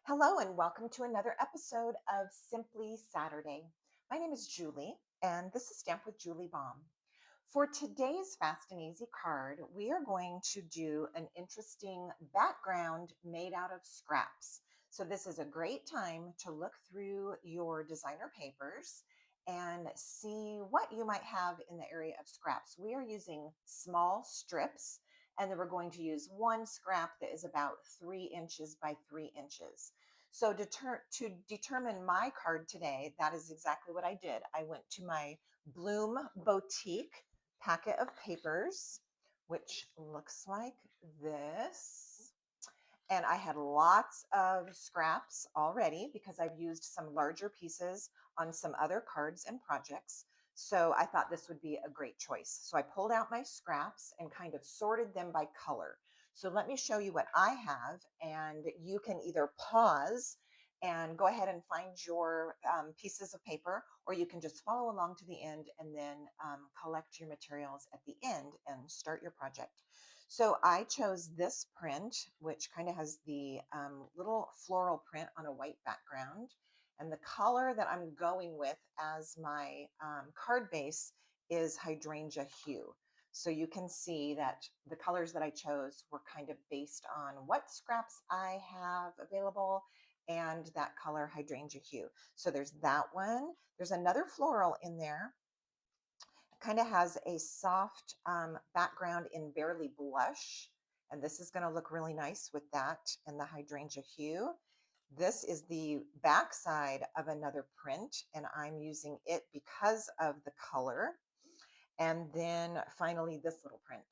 Hello, and welcome to another episode of Simply Saturday. My name is Julie, and this is Stamped with Julie Baum. For today's Fast and Easy card, we are going to do an interesting background made out of scraps. So, this is a great time to look through your designer papers and see what you might have in the area of scraps. We are using small strips, and then we're going to use one scrap that is about 3 inches by 3 inches. So to determine my card today, that is exactly what I did. I went to my Bloom Boutique packet of papers, which looks like this. And I had lots of scraps already because I've used some larger pieces on some other cards and projects. So I thought this would be a great choice. So I pulled out my scraps and kind of sorted them by color. So let me show you what I have, and you can either pause and go ahead and find your pieces of paper, or you can just follow along to the end and then collect your materials at the end and start your project. So I chose this print, which kind of has the little floral print on a white background. And the color that I'm going with as my card base is Hydrangea Hue. So you can see that the colors that I chose were kind of based on what scraps I have available and that color Hydrangea Hue. So there's that one. There's another floral in there. It kind of has a soft background in Barely Blush. And this is going to look really nice with that and the Hydrangea Hue. This is the back side of another print, and I'm using it because of the color. And then finally, this little print.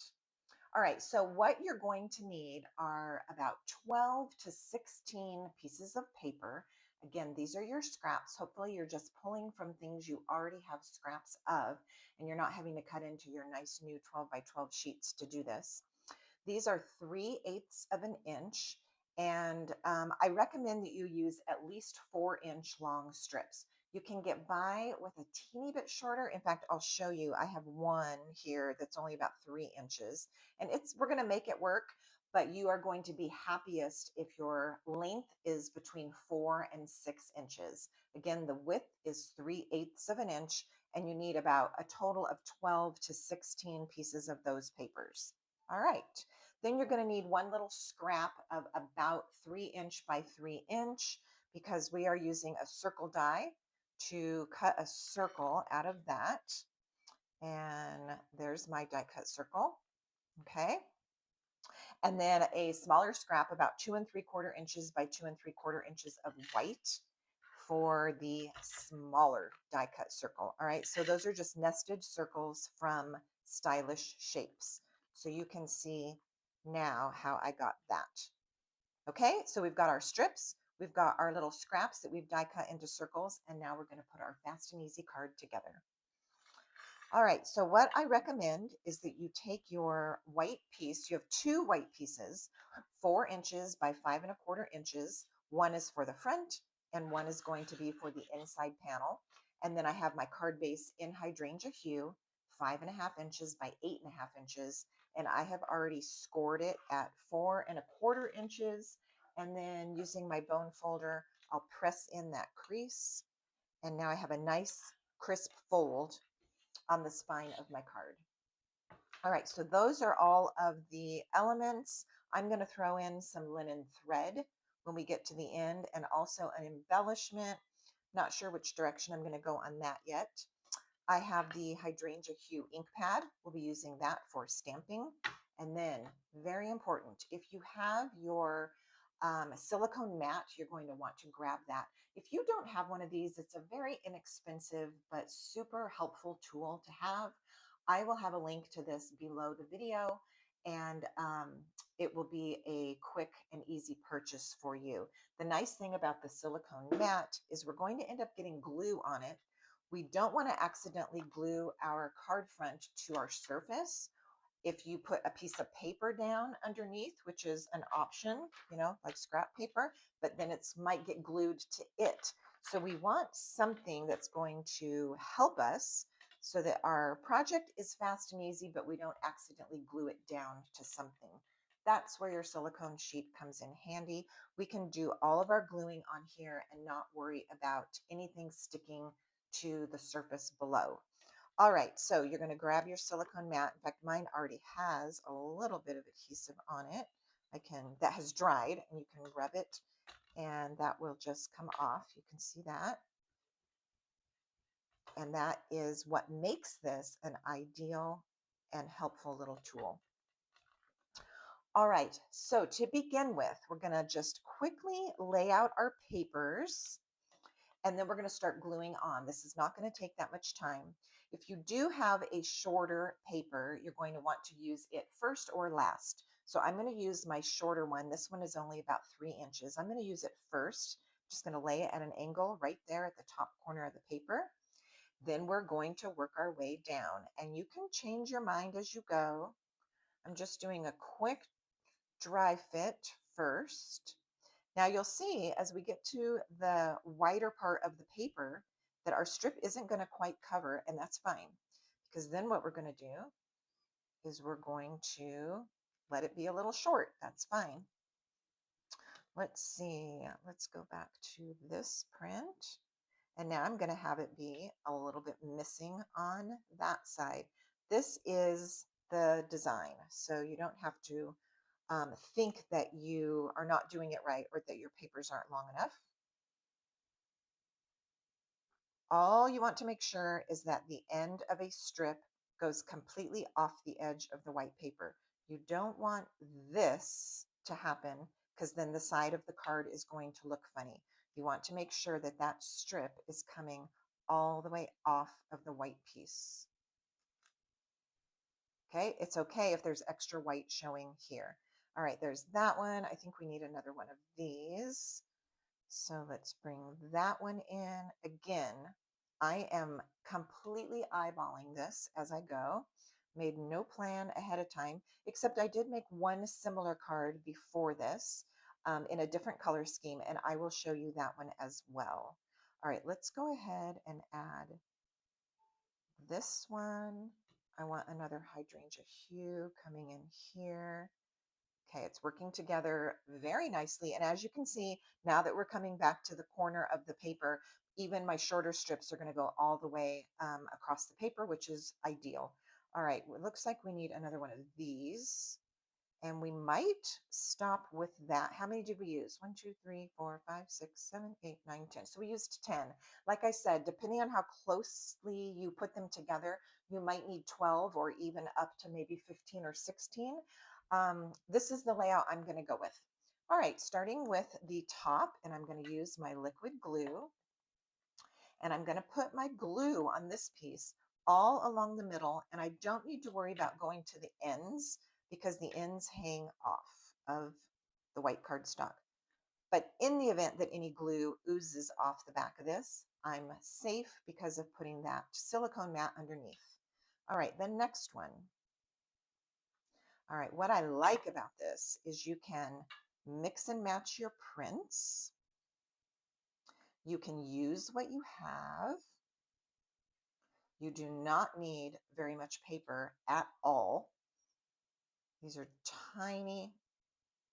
All right, so what you're going to need are about 12 to 16 pieces of paper. Again, these are your scraps. Hopefully you're just pulling from things you already have scraps of, and you're not having to cut into your nice new 12 by 12 sheets to do this. These are 3/8 of an inch, and I recommend that you use at least 4-inch long strips. You can get by with a teeny bit shorter. In fact, I'll show you. I have one here that's only about 3 inches, and we're going to make it work, but you are going to be happiest if your length is between 4 and 6 inches. Again, the width is 3/8 of an inch, and you need about a total of 12 to 16 pieces of those papers. All right. Then you're going to need one little scrap of about 3 inch by 3 inch because we are using a circle die to cut a circle out of that. And there's my die cut circle. Okay. And then a smaller scrap, about 2 3/4 inches by 2 3/4 inches of white for the smaller die cut circle. All right. So those are just nested circles from Stylish Shapes. So you can see now how I got that. Okay, so we've got our strips, we've got our little scraps that we've die cut into circles, and now we're going to put our Fast and Easy card together. All right, so what I recommend is that you take your white piece. You have two white pieces, 4 inches by 5 1/4 inches. One is for the front, and one is going to be for the inside panel. And then I have my card base in Hydrangea Hue, 5 1/2 inches by 8 1/2 inches. And I have already scored it at 4 1/4 inches. And then using my bone folder, I'll press in that crease. And now I have a nice crisp fold on the spine of my card. All right, so those are all of the elements. I'm going to throw in some linen thread when we get to the end, and also an embellishment. Not sure which direction I'm going to go on that yet. I have the Hydrangea Hue ink pad. We'll be using that for stamping. And then, very important, if you have your silicone mat, you're going to want to grab that. If you don't have one of these, it's a very inexpensive but super helpful tool to have. I will have a link to this below the video, and it will be a quick and easy purchase for you. The nice thing about the silicone mat is we're going to end up getting glue on it. We don't want to accidentally glue our card front to our surface. If you put a piece of paper down underneath, which is an option, like scrap paper, but then it might get glued to it. So we want something that's going to help us so that our project is fast and easy, but we don't accidentally glue it down to something. that's where your silicone sheet comes in handy. We can do all of our gluing on here and not worry about anything sticking to the surface below. All right, so you're going to grab your silicone mat. In fact, mine already has a little bit of adhesive on it. That has dried, and you can rub it and that will just come off. You can see that. And that is what makes this an ideal and helpful little tool. All right, so to begin with, we're going to just quickly lay out our papers, and then we're going to start gluing on. This is not going to take that much time. If you do have a shorter paper, you're going to want to use it first or last. So I'm going to use my shorter one. This one is only about 3 inches. I'm going to use it first. Just going to lay it at an angle right there at the top corner of the paper. Then we're going to work our way down, and you can change your mind as you go. I'm just doing a quick dry fit first. Now you'll see as we get to the wider part of the paper that our strip isn't going to quite cover, and that's fine, because then what we're going to do is we're going to let it be a little short. That's fine. Let's see. Let's go back to this print. And now I'm going to have it be a little bit missing on that side. This is the design, so you don't have to think that you are not doing it right or that your papers aren't long enough. All you want to make sure is that the end of a strip goes completely off the edge of the white paper. You don't want this to happen because then the side of the card is going to look funny. You want to make sure that that strip is coming all the way off of the white piece. Okay, it's okay if there's extra white showing here. All right, there's that one. I think we need another one of these. So let's bring that one in. Again, I am completely eyeballing this as I go. Made no plan ahead of time, except I did make one similar card before this in a different color scheme, and I will show you that one as well. All right, let's go ahead and add this one. I want another Hydrangea Hue coming in here. Okay, it's working together very nicely. And as you can see, now that we're coming back to the corner of the paper, even my shorter strips are going to go all the way across the paper, which is ideal. All right, it looks like we need another one of these. And we might stop with that. How many did we use? 1, 2, 3, 4, 5, 6, 7, 8, 9, 10. So we used 10. Like I said, depending on how closely you put them together, you might need 12 or even up to maybe 15 or 16. This is the layout I'm going to go with. All right, starting with the top, and I'm going to use my liquid glue. And I'm going to put my glue on this piece all along the middle, and I don't need to worry about going to the ends because the ends hang off of the white cardstock. But in the event that any glue oozes off the back of this, I'm safe because of putting that silicone mat underneath. All right, the next one. All right, what I like about this is you can mix and match your prints. You can use what you have. You do not need very much paper at all. These are tiny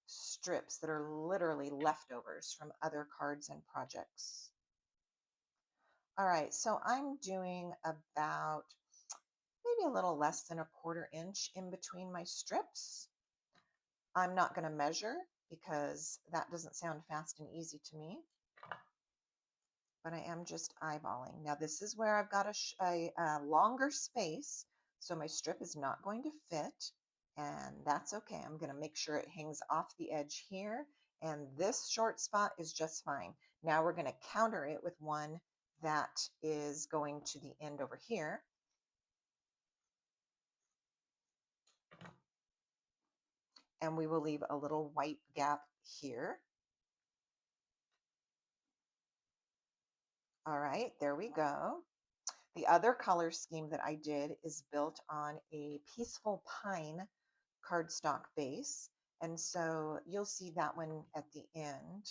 strips that are literally leftovers from other cards and projects. All right, so I'm doing about maybe a little less than 1/4 inch in between my strips. I'm not going to measure because that doesn't sound fast and easy to me, but I am just eyeballing. Now this is where I've got a longer space, so my strip is not going to fit, and that's okay. I'm going to make sure it hangs off the edge here, and this short spot is just fine. Now we're going to counter it with one that is going to the end over here. And we will leave a little white gap here. All right, there we go. The other color scheme that I did is built on a Peaceful Pine cardstock base. And so you'll see that one at the end.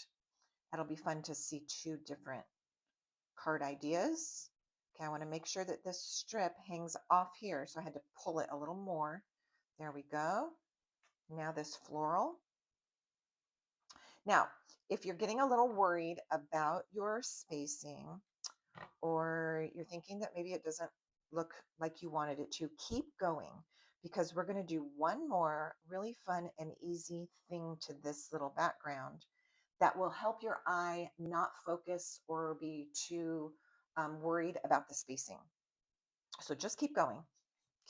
It'll be fun to see 2 different card ideas. Okay, I want to make sure that this strip hangs off here. So I had to pull it a little more. There we go. Now this floral. Now, if you're getting a little worried about your spacing, or you're thinking that maybe it doesn't look like you wanted it to, keep going, because we're going to do one more really fun and easy thing to this little background that will help your eye not focus or be too worried about the spacing. So just keep going,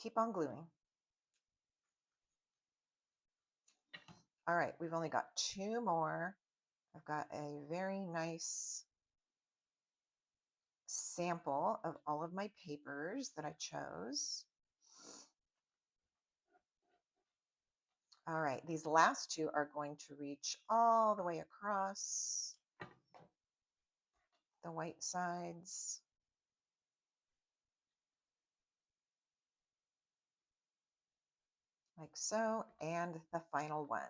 keep on gluing. All right, we've only got two more. I've got a very nice sample of all of my papers that I chose. All right, these last two are going to reach all the way across the white sides. Like so, and the final one.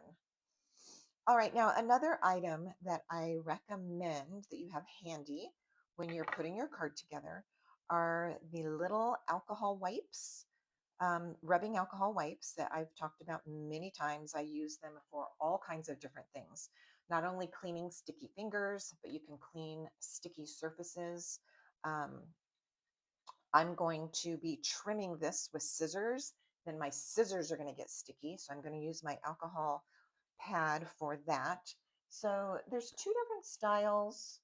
All right, now another item that I recommend that you have handy when you're putting your card together are the little alcohol wipes, rubbing alcohol wipes that I've talked about many times. I use them for all kinds of different things, not only cleaning sticky fingers, but you can clean sticky surfaces. Um, I'm going to be trimming this with scissors. Then my scissors are going to get sticky, so I'm going to use my alcohol pad for that. So there's two different styles.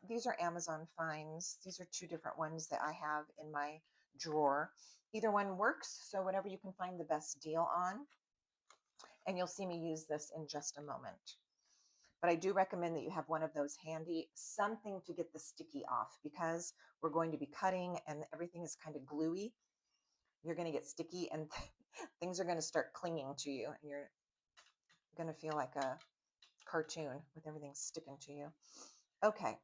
These are Amazon finds. These are two different ones that I have in my drawer. Either one works, so whatever you can find the best deal on. And you'll see me use this in just a moment. But I do recommend that you have one of those handy, something to get the sticky off, because we're going to be cutting and everything is kind of gluey. You're going to get sticky and things are going to start clinging to you, and you're going to feel like a cartoon with everything sticking to you. Okay,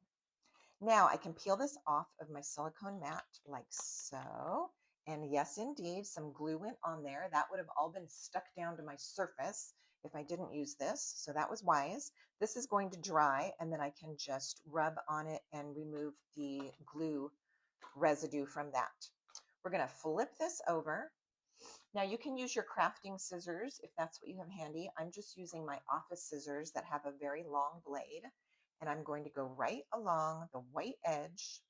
now I can peel this off of my silicone mat like so. And yes, indeed, some glue went on there. That would have all been stuck down to my surface if I didn't use this. So that was wise. This is going to dry, and then I can just rub on it and remove the glue residue from that. We're going to flip this over. Now you can use your crafting scissors if that's what you have handy. I'm just using my office scissors that have a very long blade, and I'm going to go right along the white edge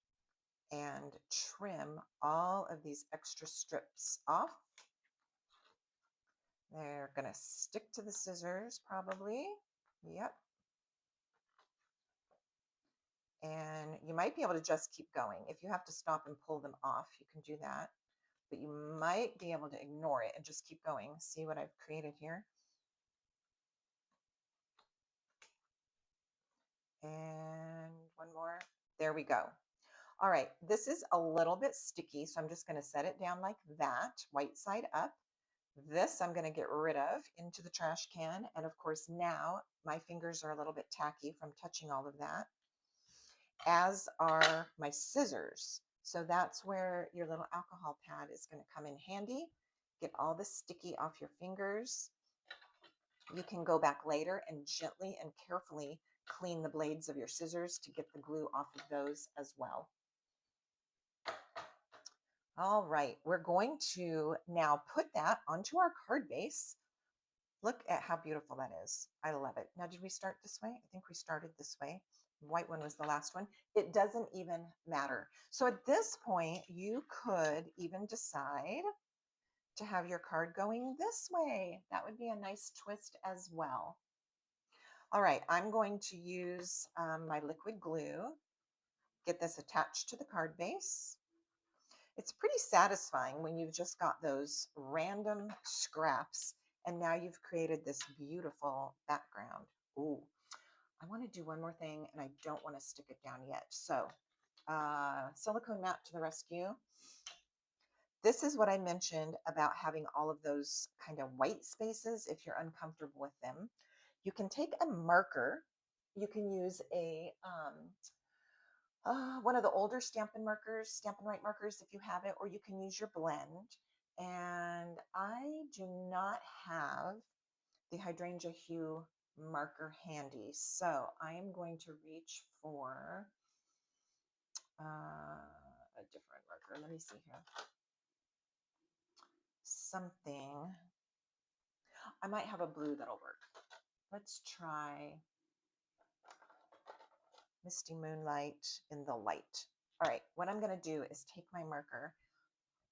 and trim all of these extra strips off. They're going to stick to the scissors probably. Yep. And you might be able to just keep going. If you have to stop and pull them off, you can do that. But you might be able to ignore it and just keep going. See what I've created here? And one more. There we go. All right, this is a little bit sticky, so I'm just going to set it down like that, white side up. This I'm going to get rid of into the trash can. And of course, now my fingers are a little bit tacky from touching all of that, as are my scissors. So that's where your little alcohol pad is going to come in handy. Get all the sticky off your fingers. You can go back later and gently and carefully clean the blades of your scissors to get the glue off of those as well. All right, we're going to now put that onto our card base. Look at how beautiful that is. I love it. Now, did we start this way? I think we started this way. The white one was the last one. It doesn't even matter. So at this point, you could even decide to have your card going this way. That would be a nice twist as well. All right, I'm going to use my liquid glue, get this attached to the card base. It's pretty satisfying when you've just got those random scraps and now you've created this beautiful background. Ooh, I want to do one more thing and I don't want to stick it down yet. So silicone mat to the rescue. This is what I mentioned about having all of those kind of white spaces if you're uncomfortable with them. You can take a marker. You can use a one of the older Stampin' markers, Stampin' Right markers if you have it, or you can use your blend. And I do not have the Hydrangea Hue marker handy, so I am going to reach for a different marker. Let me see here. Something. I might have a blue that'll work. Let's try Misty Moonlight in the light. All right, what I'm going to do is take my marker,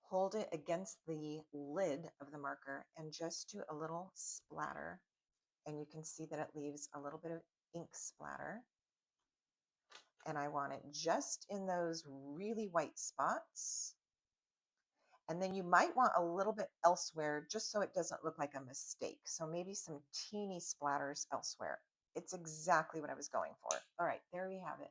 hold it against the lid of the marker, and just do a little splatter. And you can see that it leaves a little bit of ink splatter. And I want it just in those really white spots. And then you might want a little bit elsewhere just so it doesn't look like a mistake. So maybe some teeny splatters elsewhere. It's exactly what I was going for. All right, there we have it.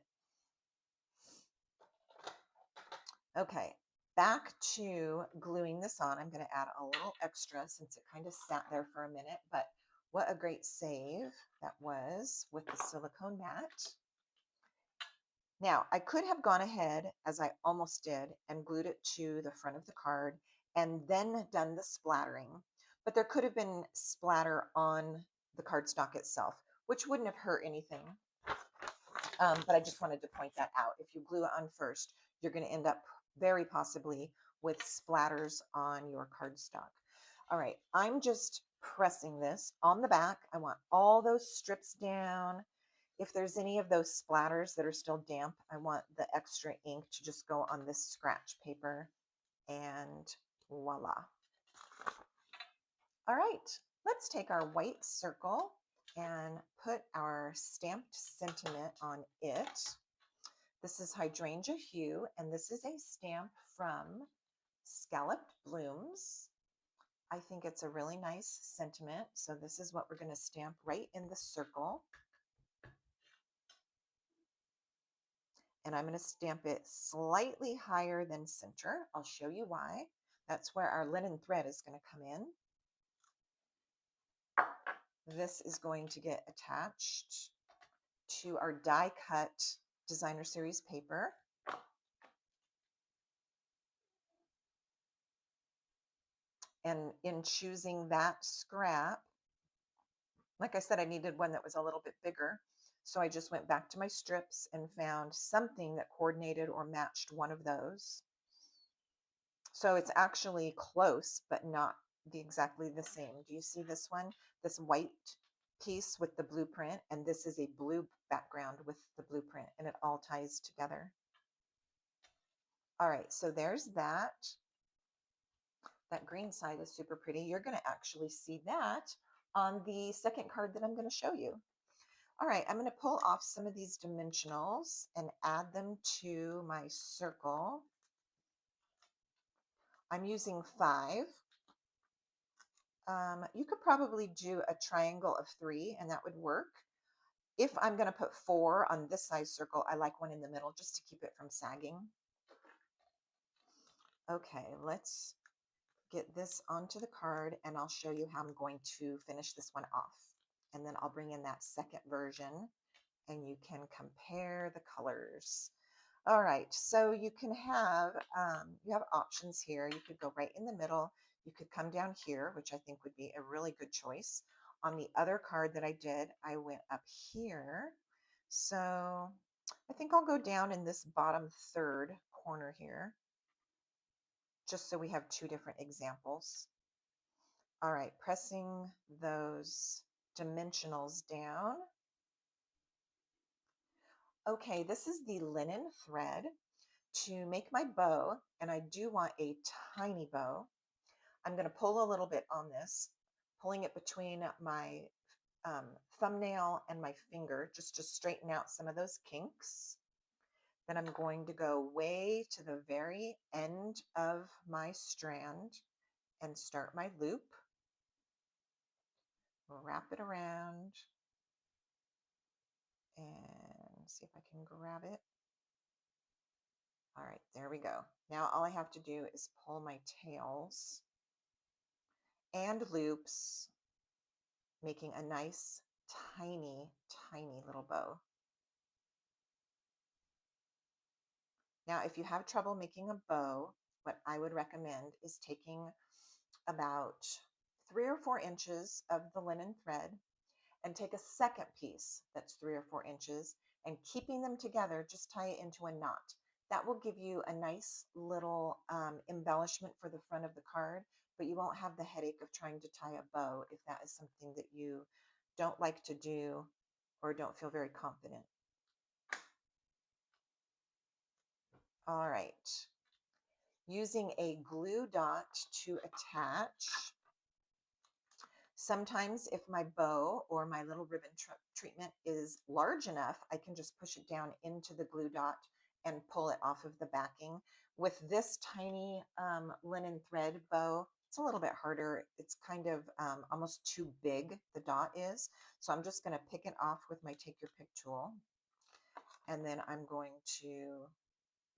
Okay, back to gluing this on. I'm going to add a little extra since it kind of sat there for a minute, but what a great save that was with the silicone mat. Now, I could have gone ahead, as I almost did, and glued it to the front of the card and then done the splattering, but there could have been splatter on the cardstock itself, which wouldn't have hurt anything. But I just wanted to point that out. If you glue it on first, you're going to end up very possibly with splatters on your cardstock. All right, I'm just pressing this on the back. I want all those strips down. If there's any of those splatters that are still damp, I want the extra ink to just go on this scratch paper, and voila. All right, let's take our white circle and put our stamped sentiment on it. This is Hydrangea Hue, and this is a stamp from Scalloped Blooms. I think it's a really nice sentiment, so this is what we're going to stamp right in the circle. And I'm going to stamp it slightly higher than center. I'll show you why. That's where our linen thread is going to come in. This is going to get attached to our die cut designer series paper. And in choosing that scrap, like I said, I needed one that was a little bit bigger. So I just went back to my strips and found something that coordinated or matched one of those. So it's actually close, but not exactly the same. Do you see this one? This white piece with the blueprint, and this is a blue background with the blueprint, and it all ties together. All right, so there's that. That green side is super pretty. You're going to actually see that on the second card that I'm going to show you. All right, I'm going to pull off some of these dimensionals and add them to my circle. I'm using 5. You could probably do a triangle of 3 and that would work. If I'm going to put 4 on this size circle, I like one in the middle just to keep it from sagging. Okay, let's get this onto the card and I'll show you how I'm going to finish this one off. And then I'll bring in that second version and you can compare the colors. All right, so you can have, you have options here. You could go right in the middle. You could come down here, which I think would be a really good choice. On the other card that I did, I went up here. So I think I'll go down in this bottom third corner here, just so we have 2 different examples. All right, pressing those dimensionals down. Okay, this is the linen thread to make my bow, and I do want a tiny bow. I'm going to pull a little bit on this, pulling it between my thumbnail and my finger just to straighten out some of those kinks. Then I'm going to go way to the very end of my strand and start my loop. Wrap it around and see if I can grab it. All right, there we go. Now all I have to do is pull my tails and loops, making a nice, tiny, tiny little bow. Now, if you have trouble making a bow, what I would recommend is taking about 3 or 4 inches of the linen thread and take a second piece that's 3 or 4 inches and keeping them together, just tie it into a knot. That will give you a nice little embellishment for the front of the card, but you won't have the headache of trying to tie a bow if that is something that you don't like to do or don't feel very confident. All right. Using a glue dot to attach. Sometimes if my bow or my little ribbon treatment is large enough, I can just push it down into the glue dot and pull it off of the backing. With this tiny linen thread bow, it's a little bit harder. It's kind of almost too big, the dot is. So I'm just going to pick it off with my Take Your Pick tool. And then I'm going to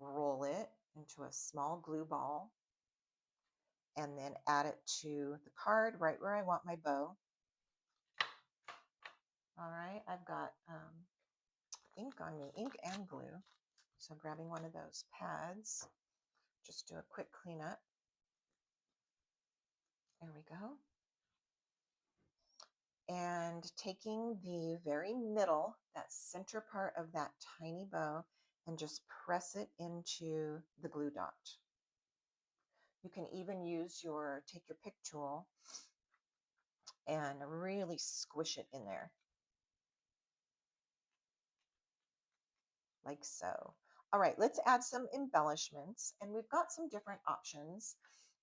roll it into a small glue ball and then add it to the card right where I want my bow. All right, I've got ink on me, ink and glue. So grabbing one of those pads, just do a quick cleanup. There we go. And taking the very middle, that center part of that tiny bow, and just press it into the glue dot. You can even use your Take Your Pick tool and really squish it in there. Like so. All right, let's add some embellishments, and we've got some different options.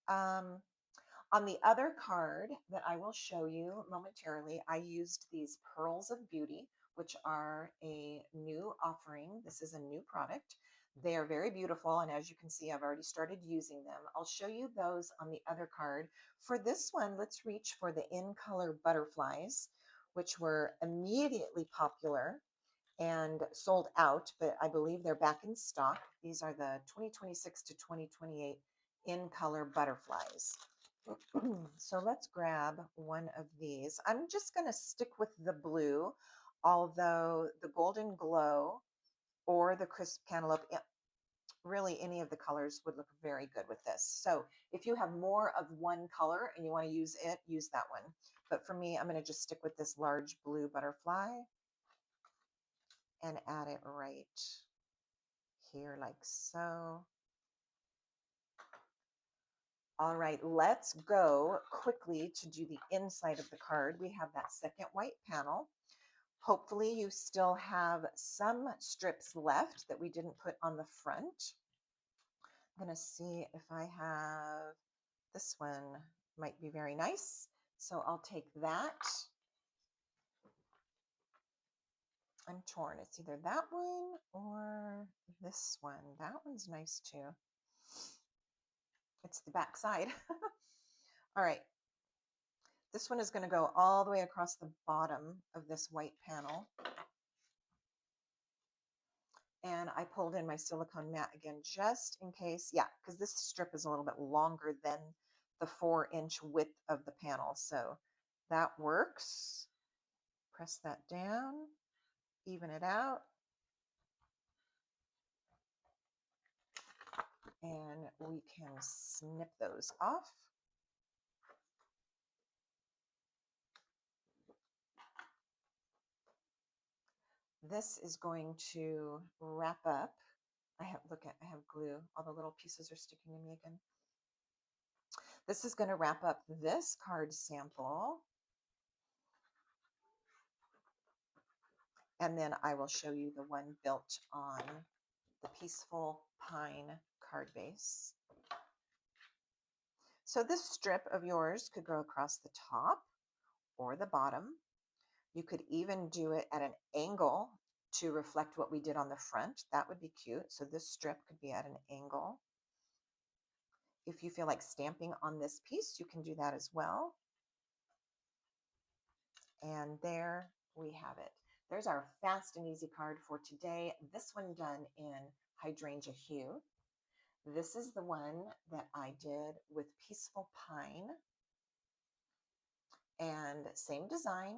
On the other card that I will show you momentarily, I used these Pearls of Beauty, which are a new offering. This is a new product. They are very beautiful, and as you can see, I've already started using them. I'll show you those on the other card. For this one, let's reach for the In Color Butterflies, which were immediately popular and sold out, but I believe they're back in stock. These are the 2026 to 2028 In Color Butterflies. So let's grab one of these. I'm just going to stick with the blue, although the Golden Glow or the Crisp Cantaloupe, really any of the colors would look very good with this. So if you have more of one color and you want to use it, use that one. But for me, I'm going to just stick with this large blue butterfly and add it right here like so. All right, let's go quickly to do the inside of the card. We have that second white panel. Hopefully you still have some strips left that we didn't put on the front. I'm going to see if I have this one. Might be very nice. So I'll take that. I'm torn. It's either that one or this one. That one's nice too. It's the back side. All right. This one is going to go all the way across the bottom of this white panel. And I pulled in my silicone mat again, just in case. Yeah, because this strip is a little bit longer than the 4-inch width of the panel. So that works. Press that down, even it out. And we can snip those off. This is going to wrap up. I have glue. All the little pieces are sticking to me again. This is going to wrap up this card sample. And then I will show you the one built on the Peaceful Pine card base. So this strip of yours could go across the top or the bottom. You could even do it at an angle to reflect what we did on the front. That would be cute. So this strip could be at an angle. If you feel like stamping on this piece, you can do that as well. And there we have it. There's our fast and easy card for today. This one done in Hydrangea Hue. This is the one that I did with Peaceful Pine. And same design,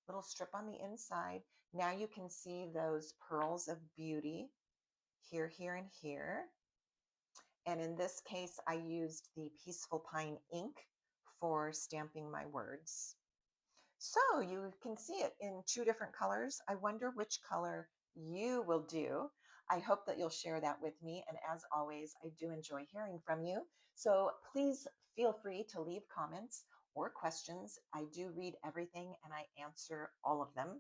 little strip on the inside. Now you can see those pearls of beauty here, here, and here. And in this case, I used the Peaceful Pine ink for stamping my words. So you can see it in 2 different colors. I wonder which color you will do. I hope that you'll share that with me. And as always, I do enjoy hearing from you. So please feel free to leave comments or questions. I do read everything and I answer all of them.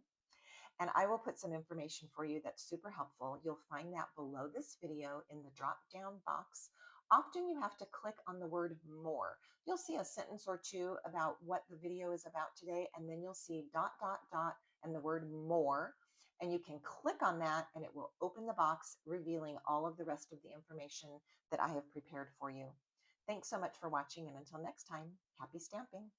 And I will put some information for you that's super helpful. You'll find that below this video in the drop down box. Often you have to click on the word more. You'll see a sentence or two about what the video is about today, and then you'll see dot, dot, dot, and the word more. And you can click on that and it will open the box, revealing all of the rest of the information that I have prepared for you. Thanks so much for watching, and until next time, happy stamping.